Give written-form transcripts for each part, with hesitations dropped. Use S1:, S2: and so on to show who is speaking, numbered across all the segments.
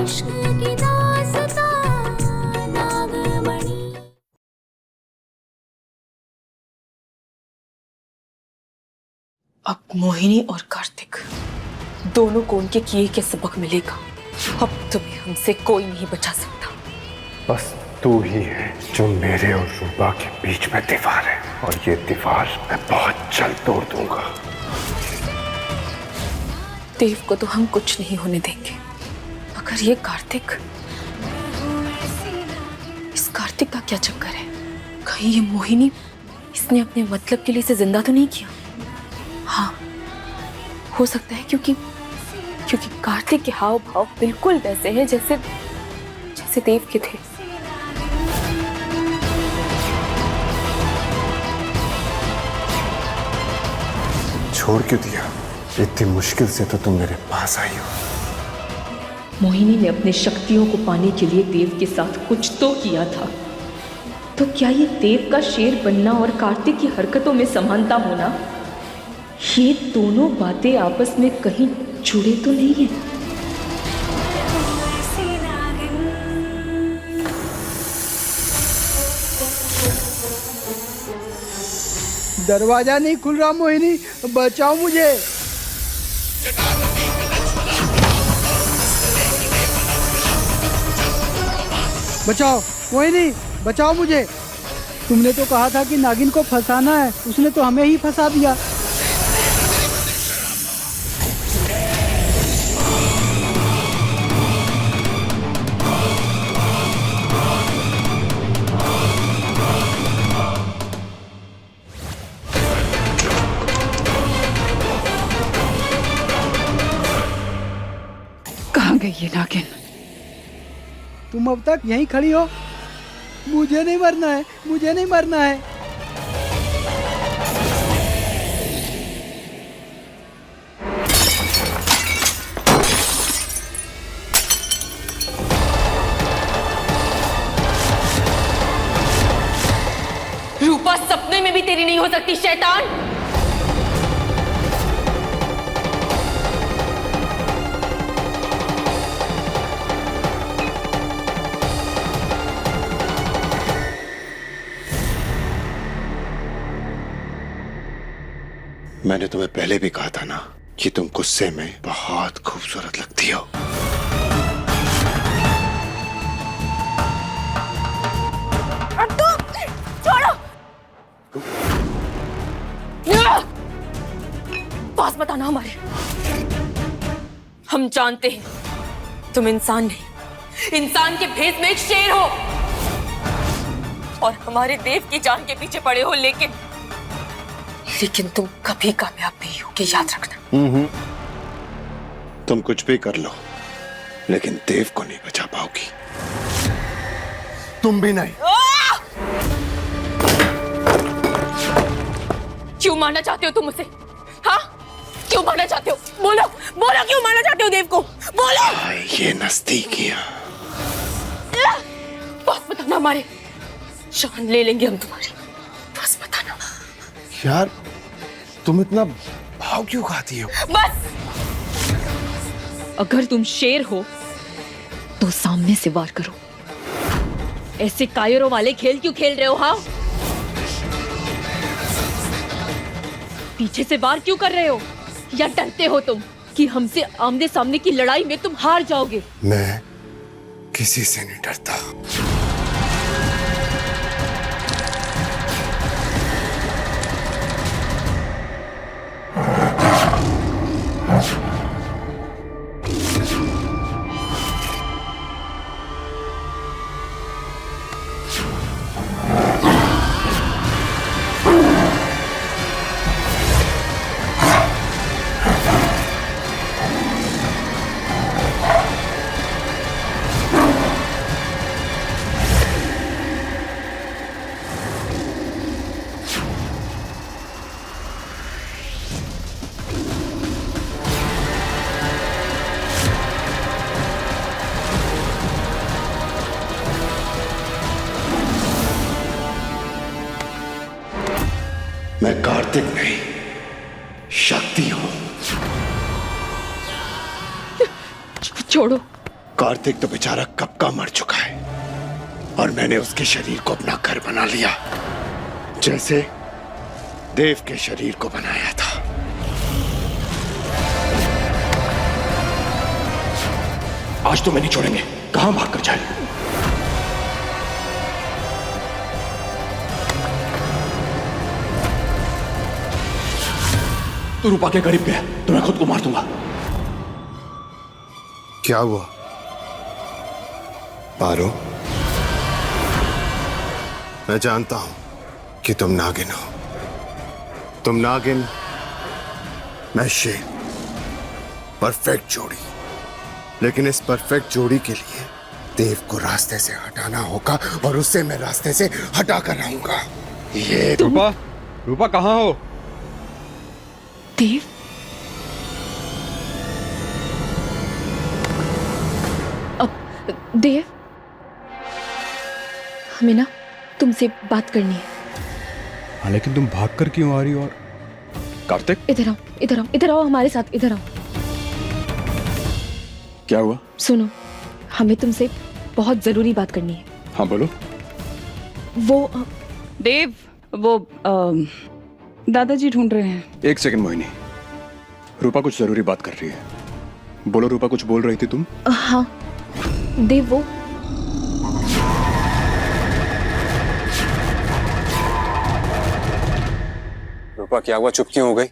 S1: अब मोहिनी और कार्तिक दोनों को उनके किए के सबक मिलेगा। अब तुम्हें हमसे कोई नहीं बचा सकता।
S2: बस तू ही है जो मेरे और रूपा के बीच में दीवार है, और ये दीवार मैं बहुत जल्द तोड़ दूंगा।
S1: देव को तो हम कुछ नहीं होने देंगे, मगर ये कार्तिक, इस कार्तिक का क्या चक्कर है? कहीं ये मोहिनी, इसने अपने मतलब के लिए इसे जिंदा तो नहीं किया? हाँ, हो सकता है, क्योंकि कार्तिक के हाव भाव बिल्कुल वैसे हैं जैसे देव के थे।
S2: छोड़ क्यों दिया? इतनी मुश्किल से तो तुम मेरे पास आई हो।
S3: मोहिनी ने अपने शक्तियों को पाने के लिए देव के साथ कुछ तो किया था, तो क्या ये देव का शेर बनना और कार्तिक की हरकतों में समानता होना, ये दोनों बातें आपस में कहीं जुड़े तो नहीं है?
S4: दरवाजा नहीं खुल रहा मोहिनी, बचाओ मुझे। बचाओ मोहिनी, बचाओ मुझे। तुमने तो कहा था कि नागिन को फंसाना है, उसने तो हमें ही फंसा दिया।
S3: कहाँ गई ये नागिन?
S4: तुम अब तक यहीं खड़ी हो? मुझे नहीं मरना है, मुझे नहीं मरना है।
S1: रूपा सपने में भी तेरी नहीं हो सकती, शैतान।
S2: मैंने तुम्हें पहले भी कहा था ना कि तुम गुस्से में बहुत खूबसूरत लगती हो।
S1: छोड़ो, पास बताना हमारे। हम जानते हैं तुम इंसान नहीं, इंसान के भेष में एक शेर हो और हमारे देव की जान के पीछे पड़े हो, लेकिन तुम कभी कामयाब नहीं होगे, याद रखना।
S2: तुम कुछ भी कर लो, लेकिन देव को नहीं बचा पाओगी। तुम भी नहीं।
S1: क्यों मारना चाहते हो तुम उसे? हाँ, क्यों मारना चाहते हो? बोलो बोलो, क्यों मारना चाहते हो देव को? बोलो।
S2: ये नजदीकियां।
S1: बस बताना, हमारे जान ले लेंगे हम तुम्हारी, बस बताना।
S2: यार, तुम इतना भाव क्यों खाती हो?
S1: बस।
S3: अगर तुम शेर हो तो सामने से वार करो। ऐसे कायरों वाले खेल क्यों खेल रहे हो? हाँ, पीछे से वार क्यों कर रहे हो? या डरते हो तुम कि हमसे आमने सामने की लड़ाई में तुम हार जाओगे?
S2: मैं किसी से नहीं डरता। मैं कार्तिक नहीं, शक्ति हूं।
S3: छोड़ो,
S2: कार्तिक तो बेचारा कब का मर चुका है और मैंने उसके शरीर को अपना घर बना लिया, जैसे देव के शरीर को बनाया था। आज तो मैं नहीं छोड़ेंगे। कहां भाग कर जाए? तू रूपा के करीब गया तो मैं खुद को मार दूंगा। क्या हुआ पारो? मैं जानता हूं कि तुम नागिन हो। तुम नागिन, मैं शेर। परफेक्ट जोड़ी। लेकिन इस परफेक्ट जोड़ी के लिए देव को रास्ते से हटाना होगा और उसे मैं रास्ते से हटा कर आऊंगा। ये
S5: रूपा, रूपा कहाँ हो?
S1: देव, अब देव, हमें ना तुमसे बात करनी है।
S5: हाँ, लेकिन तुम भाग कर क्यों आ रही हो? और कार्तिक,
S1: इधर आओ, इधर आओ, इधर आओ, हमारे साथ इधर आओ।
S5: क्या हुआ?
S1: सुनो, हमें तुमसे बहुत जरूरी बात करनी है।
S5: हाँ बोलो।
S1: वो
S6: देव, वो दादाजी ढूंढ रहे हैं।
S5: एक सेकंड मोहिनी, रूपा कुछ जरूरी बात कर रही है। बोलो रूपा, कुछ बोल रही थी तुम?
S1: हाँ देव, वो
S5: रूपा क्या हुआ? चुप क्यों हो गई?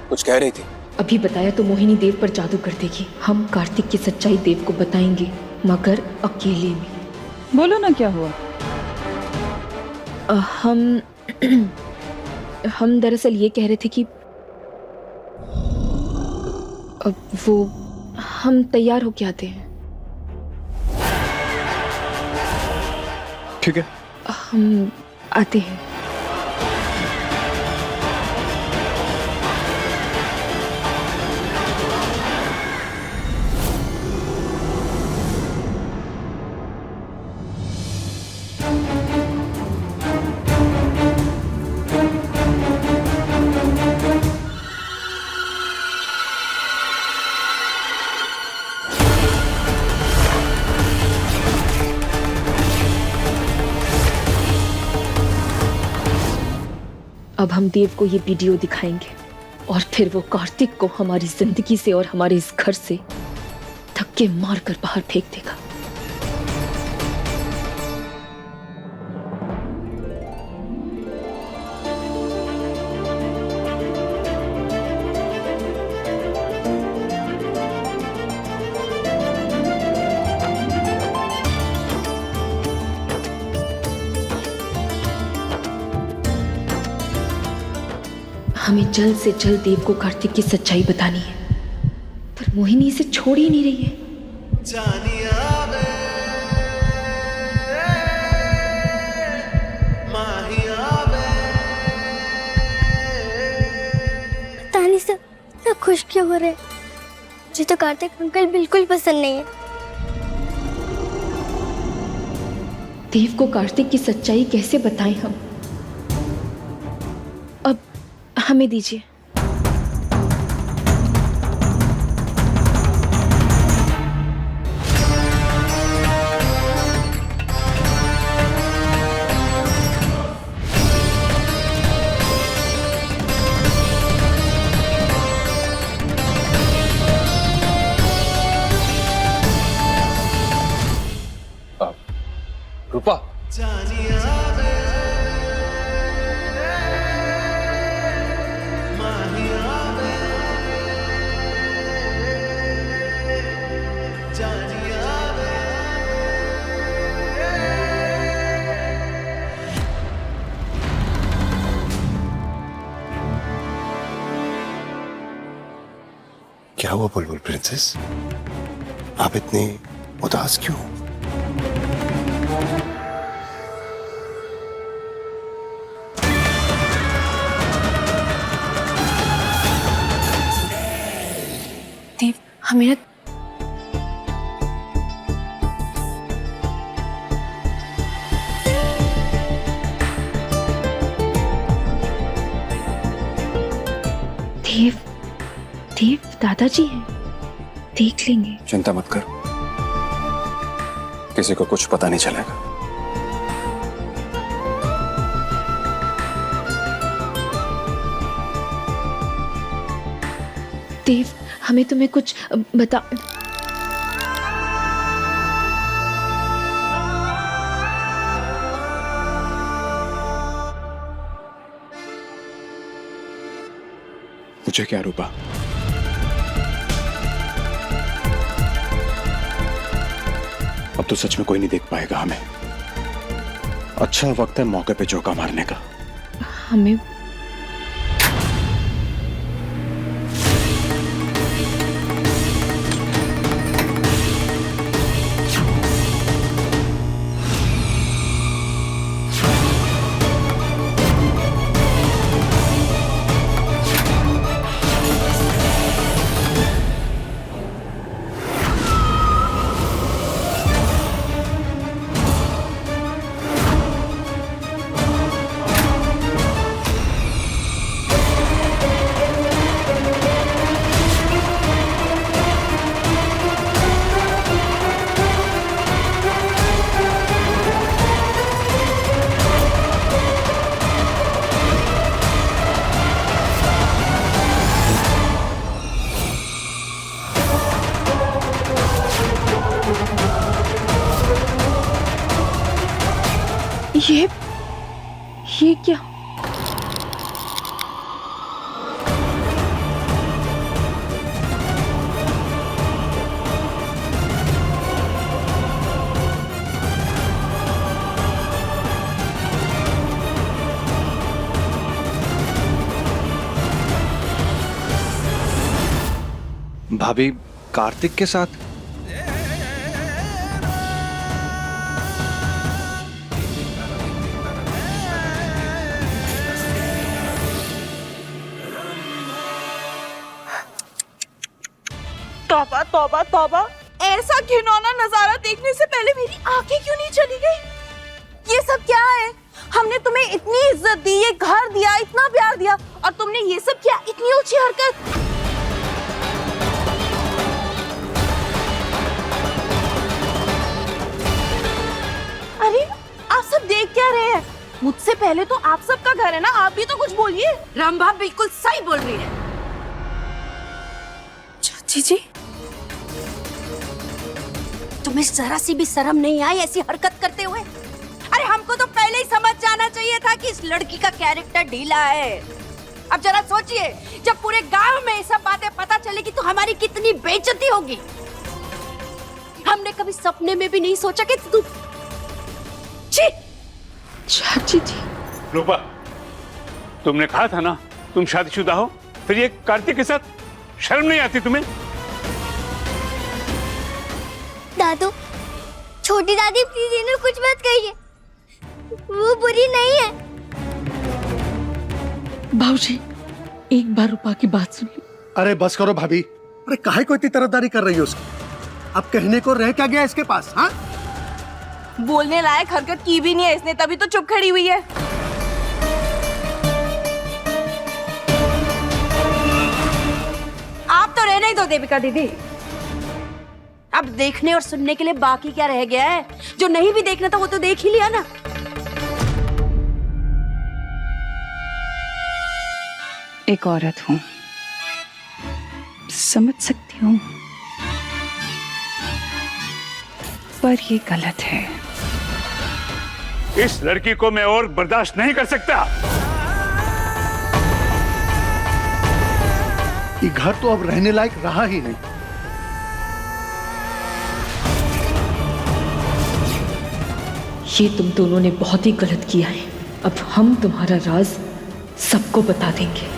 S5: कुछ कह रही थी।
S3: अभी बताया तो मोहिनी देव पर जादू कर देगी। हम कार्तिक की सच्चाई देव को बताएंगे, मगर अकेले में।
S6: बोलो ना, क्या हुआ?
S3: हम दरअसल ये कह रहे थे कि वो हम तैयार होके आते हैं।
S5: ठीक है,
S3: हम आते हैं। अब हम देव को ये वीडियो दिखाएंगे और फिर वो कार्तिक को हमारी जिंदगी से और हमारे इस घर से धक्के मारकर बाहर फेंक देगा। हमें जल्द से जल्द देव को कार्तिक की सच्चाई बतानी है, पर मोहिनी इसे छोड़ ही नहीं रही है।
S7: तानी सर इतना खुश क्यों हो रहे? मुझे तो कार्तिक अंकल बिल्कुल पसंद नहीं है।
S3: देव को कार्तिक की सच्चाई कैसे बताएं हम? अब हमें दीजिए।
S5: रूपा,
S2: क्या हुआ बुलबुल प्रिंसेस? आप इतने उदास क्यों?
S1: देव, हमें ना
S3: देव, देव दादाजी हैं। देख लेंगे।
S5: चिंता मत कर, किसी को कुछ पता नहीं चलेगा।
S3: देव, हमें तुम्हें कुछ बता।
S5: मुझे क्या रूपा, अब तो सच में कोई नहीं देख पाएगा हमें। अच्छा वक्त है मौके पे चौका मारने का।
S3: हमें ये क्या?
S5: भाभी कार्तिक के साथ?
S8: तौबा तौबा तौबा, ऐसा घिनौना नजारा देखने से पहले मेरी आंखें क्यों नहीं चली गई? ये सब क्या है? हमने तुम्हें इतनी इज्जत दी, ये घर दिया, इतना प्यार दिया, और तुमने ये सब किया, इतनी ऊंची हरकत। अरे आप सब देख क्या रहे हैं? मुझसे पहले तो आप सबका घर है ना, आप भी तो कुछ बोलिए। रंभा बिल्कुल सही बोल रही है।
S1: चाची जी,
S8: तुम्हें जरा सी भी शर्म नहीं आई ऐसी हरकत करते हुए? अरे हमको तो पहले ही समझ जाना चाहिए था कि इस लड़की का कैरेक्टर ढीला है। अब जरा सोचिए, जब पूरे गांव में ये सब बातें पता चलेगी तो हमारी कितनी बेइज्जती होगी। हमने कभी सपने में भी नहीं सोचा कि तू। छी!
S3: चाची जी,
S9: रूपा, तुमने कहा था ना तुम शादीशुदा हो, फिर ये कार्तिक के साथ शर्म नहीं आती तुम्हें?
S7: दादू, छोटी दादी प्लीज इन्हें कुछ मत कहिए, वो बुरी नहीं है।
S3: बाबूजी, एक बार रूपा की बात सुनिए।
S10: अरे बस करो भाभी, अरे काहे को इतनी तरफदारी कर रही हो उसकी? अब कहने को रह क्या गया इसके पास? हाँ,
S8: बोलने लायक हरकत की भी नहीं है इसने, तभी तो चुप खड़ी हुई है। आप तो रहने ही दो देविका दीदी। अब देखने और सुनने के लिए बाकी क्या रह गया है? जो नहीं भी देखना था वो तो देख ही लिया ना।
S6: एक औरत हूं, समझ सकती हूं, पर ये गलत है।
S9: इस लड़की को मैं और बर्दाश्त नहीं कर सकता।
S10: ये घर तो अब रहने लायक रहा ही नहीं।
S3: ये तुम दोनों ने बहुत ही गलत किया है। अब हम तुम्हारा राज सबको बता देंगे।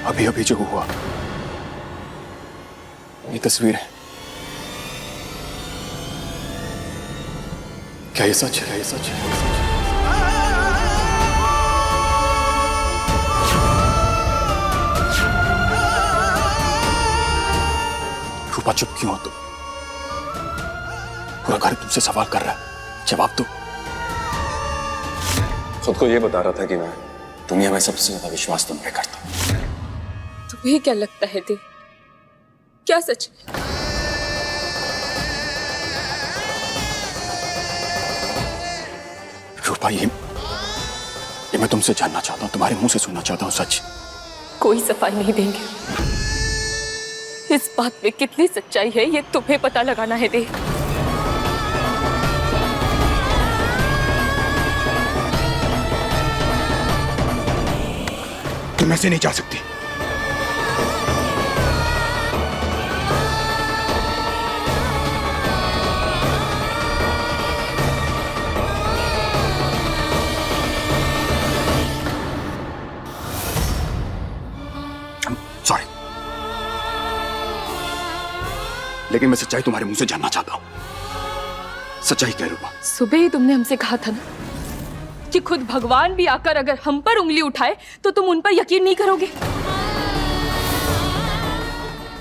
S5: अभी अभी जो हुआ, ये तस्वीर है, क्या ये सच है? ये सच है? रूपा, चुप क्यों हो तुम? पूरा घर तुमसे सवाल कर रहा है, जवाब दो।
S11: खुद को ये बता रहा था कि मैं दुनिया में सबसे ज्यादा विश्वास तुम पे करता हूं।
S1: तुम्हें क्या लगता है देव, क्या सच है?
S5: रूपा, ये मैं तुमसे जानना चाहता हूं, तुम्हारे मुंह से सुनना चाहता हूं सच।
S1: कोई सफाई नहीं देंगे। इस बात में कितनी सच्चाई है ये तुम्हें पता लगाना है देव।
S5: तुम ऐसे नहीं जा सकती। सॉरी, लेकिन मैं सच्चाई तुम्हारे मुंह से जानना चाहता हूं। सच्चाई क्या रूपा?
S1: सुबह ही तुमने हमसे कहा था ना कि खुद भगवान भी आकर अगर हम पर उंगली उठाए तो तुम उन पर यकीन नहीं करोगे।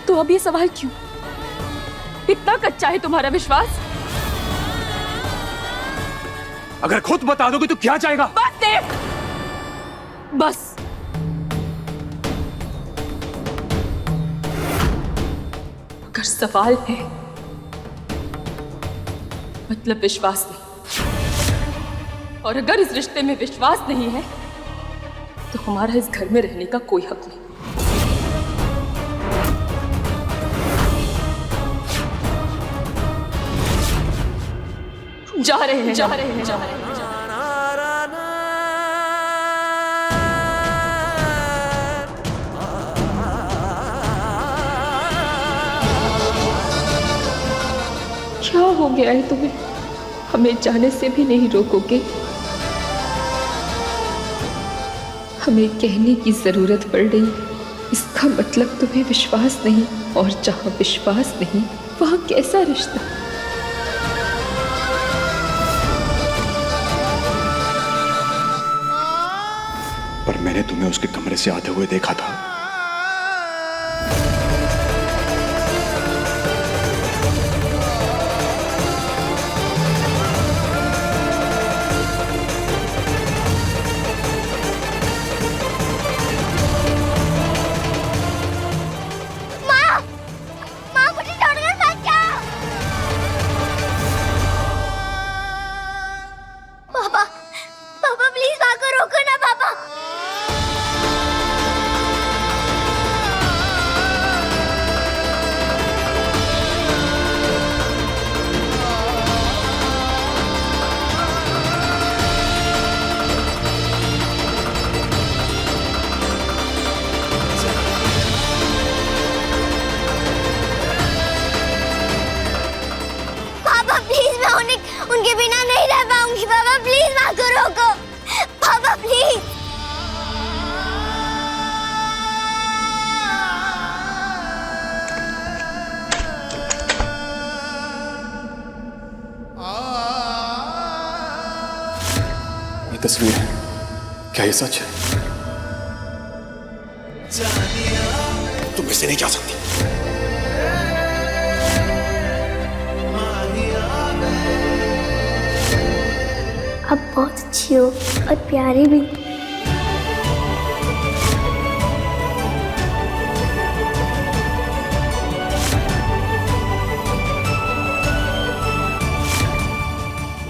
S1: तो अब ये सवाल क्यों? इतना कच्चा है तुम्हारा विश्वास?
S5: अगर खुद बता दोगे तो क्या जाएगा?
S1: बस देव, बस। अगर सवाल है मतलब विश्वास नहीं, और अगर इस रिश्ते में विश्वास नहीं है तो हमारा इस घर में रहने का कोई हक नहीं। जा रहे हैं, जा रहे हैं, जा रहे हैं। क्या हो गया है तुम्हें? हमें जाने से भी नहीं रोकोगे? हमें कहने की जरूरत पड़ रही है। इसका मतलब तुम्हें विश्वास नहीं, और जहां विश्वास नहीं वहां कैसा रिश्ता?
S5: पर मैंने तुम्हें उसके कमरे से आते हुए देखा था।
S7: उनके बिना नहीं रह पाऊंगी। पापा प्लीज माँ को रोको। पापा प्लीज।
S5: ये तस्वीर है, क्या ये सच है? तुम इससे नहीं जा सकती।
S7: आप बहुत अच्छी हो और प्यारी भी।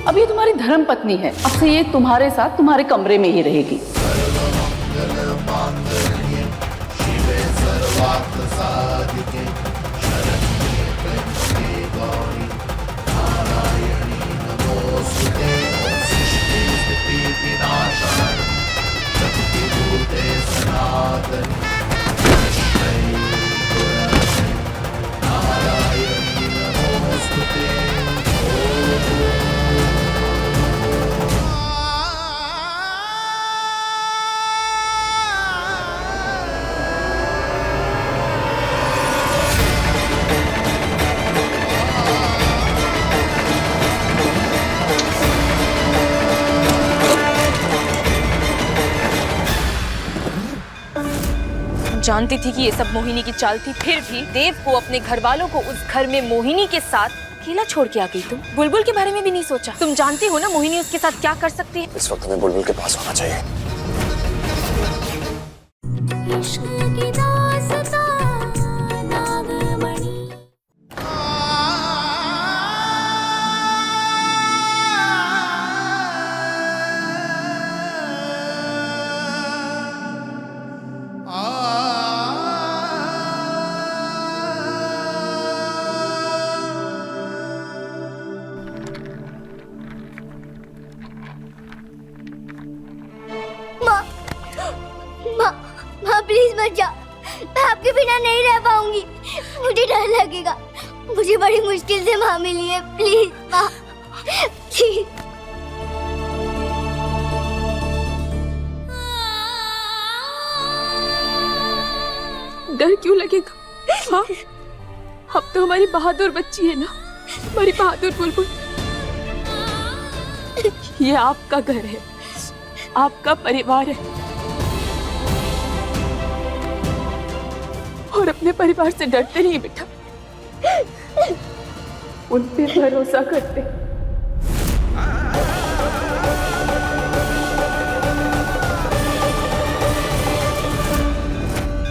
S6: अब ये तुम्हारी धर्म पत्नी है, अब से ये तुम्हारे साथ तुम्हारे कमरे में ही रहेगी।
S1: जानती थी कि ये सब मोहिनी की चाल थी, फिर भी देव को अपने घर वालों को उस घर में मोहिनी के साथ अकेला छोड़ के आ गई तुम। बुलबुल के बारे में भी नहीं सोचा। तुम जानती हो ना मोहिनी उसके साथ क्या कर सकती है।
S11: इस वक्त हमें बुलबुल के पास होना चाहिए।
S7: माँ प्लीज मत जा, मैं आपके बिना नहीं रह पाऊंगी, मुझे डर लगेगा। मुझे बड़ी मुश्किल से माँ मिली है, प्लीज माँ प्लीज।
S3: डर क्यों लगेगा? हाँ, अब तो हमारी बहादुर बच्ची है ना, हमारी बहादुर बुलबुल। ये आपका घर है, आपका परिवार है, और अपने परिवार से डरते नहीं बेटा, उन पे भरोसा करते।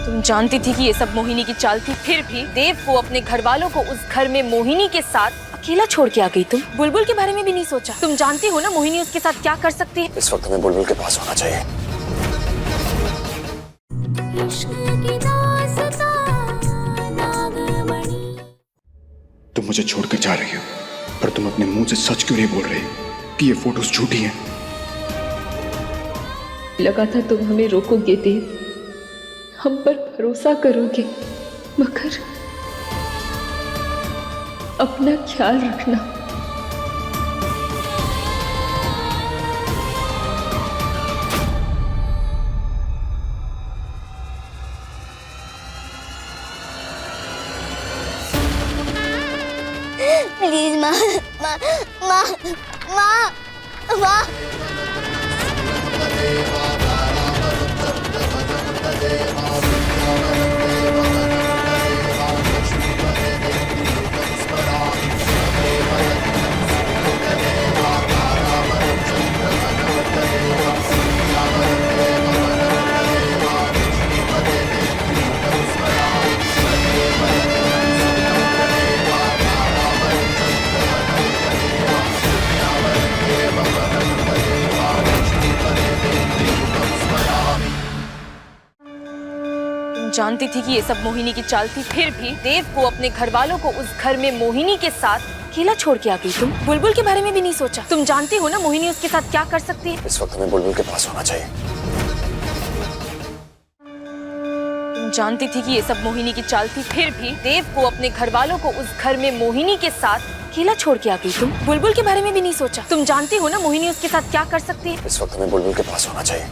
S1: तुम जानती थी कि ये सब मोहिनी की चाल थी, फिर भी देव को, अपने घर वालों को उस घर में मोहिनी के साथ अकेला छोड़ के आ गई तुम। बुलबुल के बारे में भी नहीं सोचा। तुम जानती हो ना मोहिनी उसके साथ क्या कर सकती है।
S11: इस वक्त हमें बुलबुल के पास होना चाहिए।
S5: तुम मुझे छोड़कर जा रही हो, पर तुम अपने मुंह से सच क्यों नहीं बोल रही कि ये फोटोज झूठी हैं?
S3: लगा था तुम हमें रोकोगे देव, हम पर भरोसा करोगे, मगर अपना ख्याल रखना।
S7: प्लीज माँ माँ माँ माँ माँ।
S1: जानती थी कि ये सब मोहिनी की चाल थी, फिर भी देव को, अपने घर वालों को उस घर में मोहिनी के साथ अकेला छोड़ के आ गई तुम। बुलबुल के बारे में भी नहीं सोचा। तुम जानती हो ना मोहिनी उसके साथ क्या कर सकती है।
S11: इस वक्त हमें बुलबुल के पास होना चाहिए।
S1: तुम जानती थी कि ये सब मोहिनी की चाल थी, फिर भी देव को, अपने घर वालों को उस घर में मोहिनी के साथ अकेला छोड़ के आ गई तुम। बुलबुल के बारे में भी नहीं सोचा। तुम जानती हो ना मोहिनी उसके साथ क्या कर सकती है।
S11: इस वक्त हमें बुलबुल के पास होना चाहिए।